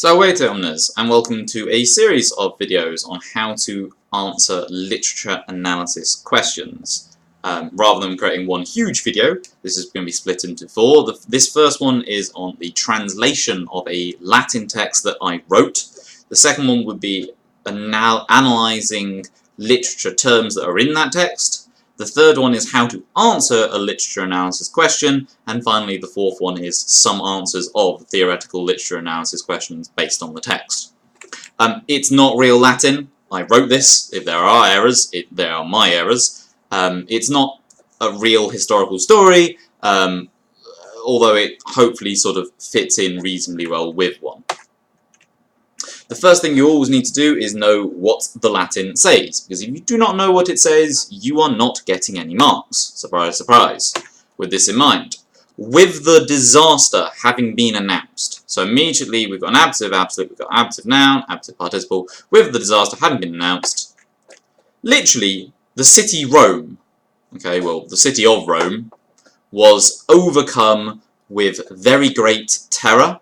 Salve omnes, and welcome to a series of videos on how to answer literature analysis questions. Rather than creating one huge video, this is going to be split into four. This first one is on the translation of a Latin text that I wrote. The second one would be analysing literature terms that are in that text. The third one is how to answer a literature analysis question, and finally the fourth one is some answers of theoretical literature analysis questions based on the text. It's not real Latin. I wrote this. If there are errors, they are my errors. It's not a real historical story, although it hopefully sort of fits in reasonably well with one. The first thing you always need to do is know what the Latin says, because if you do not know what it says, you are not getting any marks. Surprise, surprise. With this in mind. With the disaster having been announced, so immediately we've got an ablative, absolute, we've got ablative noun, ablative participle, with the disaster having been announced, literally, the city Rome, okay, well, the city of Rome, was overcome with very great terror.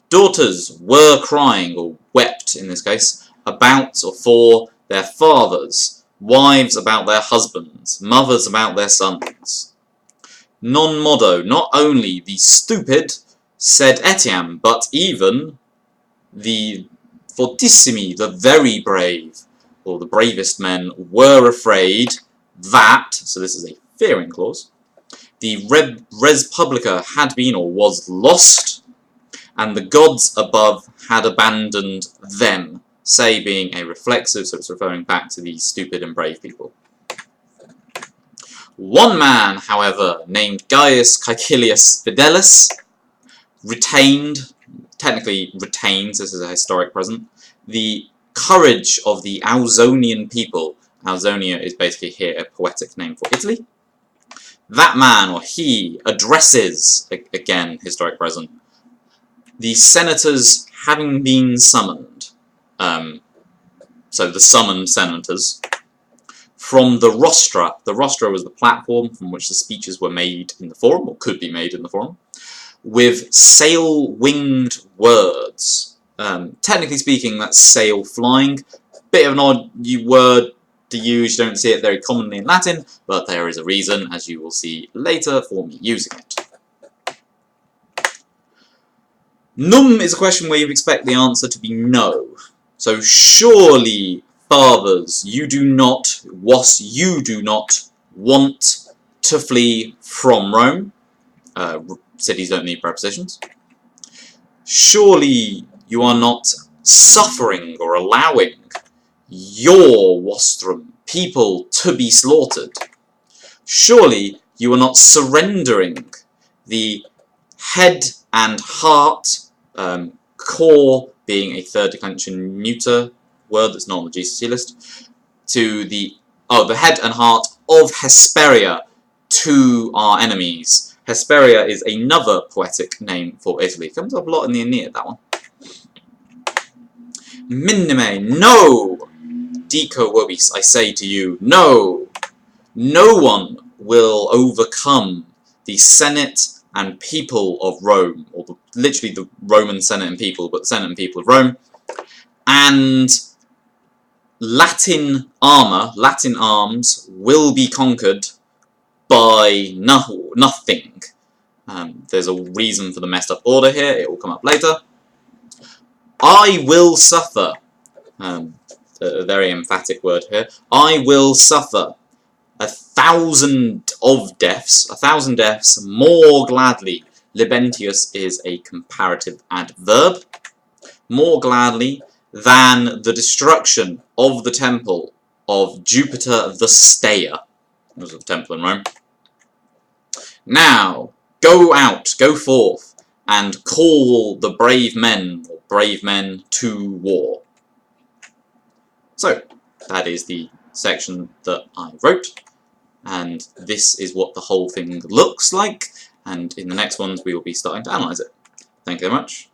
Daughters were crying, or wept in this case, about or for their fathers, wives about their husbands, mothers about their sons. Non modo, not only the stupid, sed etiam, but even the fortissimi, the very brave, or the bravest men, were afraid that, so this is a fearing clause, the res publica had been or was lost, and the gods above had abandoned them, say being a reflexive, so it's referring back to these stupid and brave people. One man, however, named Gaius Caecilius Fidelis, technically retains, this is a historic present, the courage of the Ausonian people. Ausonia is basically here a poetic name for Italy. That man, or he, addresses, again, historic present, the senators having been summoned, so the summoned senators, from the rostra. The rostra was the platform from which the speeches were made in the forum, or could be made in the forum, with sail-winged words. Technically speaking, that's sail flying. Bit of an odd word to use, you don't see it very commonly in Latin, but there is a reason, as you will see later, for me using it. Num is a question where you expect the answer to be no. So surely, fathers, you do not want to flee from Rome. Cities don't need prepositions. Surely you are not suffering or allowing your Vostrum people to be slaughtered. Surely you are not surrendering the head and heart, core being a third declension neuter word that's not on the GCSE list, to the head and heart of Hesperia to our enemies. Hesperia is another poetic name for Italy. It comes up a lot in the Aeneid, that one. Minime, no! Dico vobis, I say to you, no! No one will overcome the Senate and people of Rome, or literally the Roman Senate and people, but the Senate and people of Rome, and Latin armour, Latin arms, will be conquered by nothing. There's a reason for the messed up order here, it will come up later. I will suffer, a very emphatic word here, I will suffer 1,000 of deaths, 1,000 deaths, more gladly. Libentius is a comparative adverb. More gladly than the destruction of the temple of Jupiter the Stayer. That was a temple in Rome. Now, go out, go forth, and call the brave men, or brave men, to war. So, that is the section that I wrote. And this is what the whole thing looks like, and in the next ones we will be starting to analyse it. Thank you very much.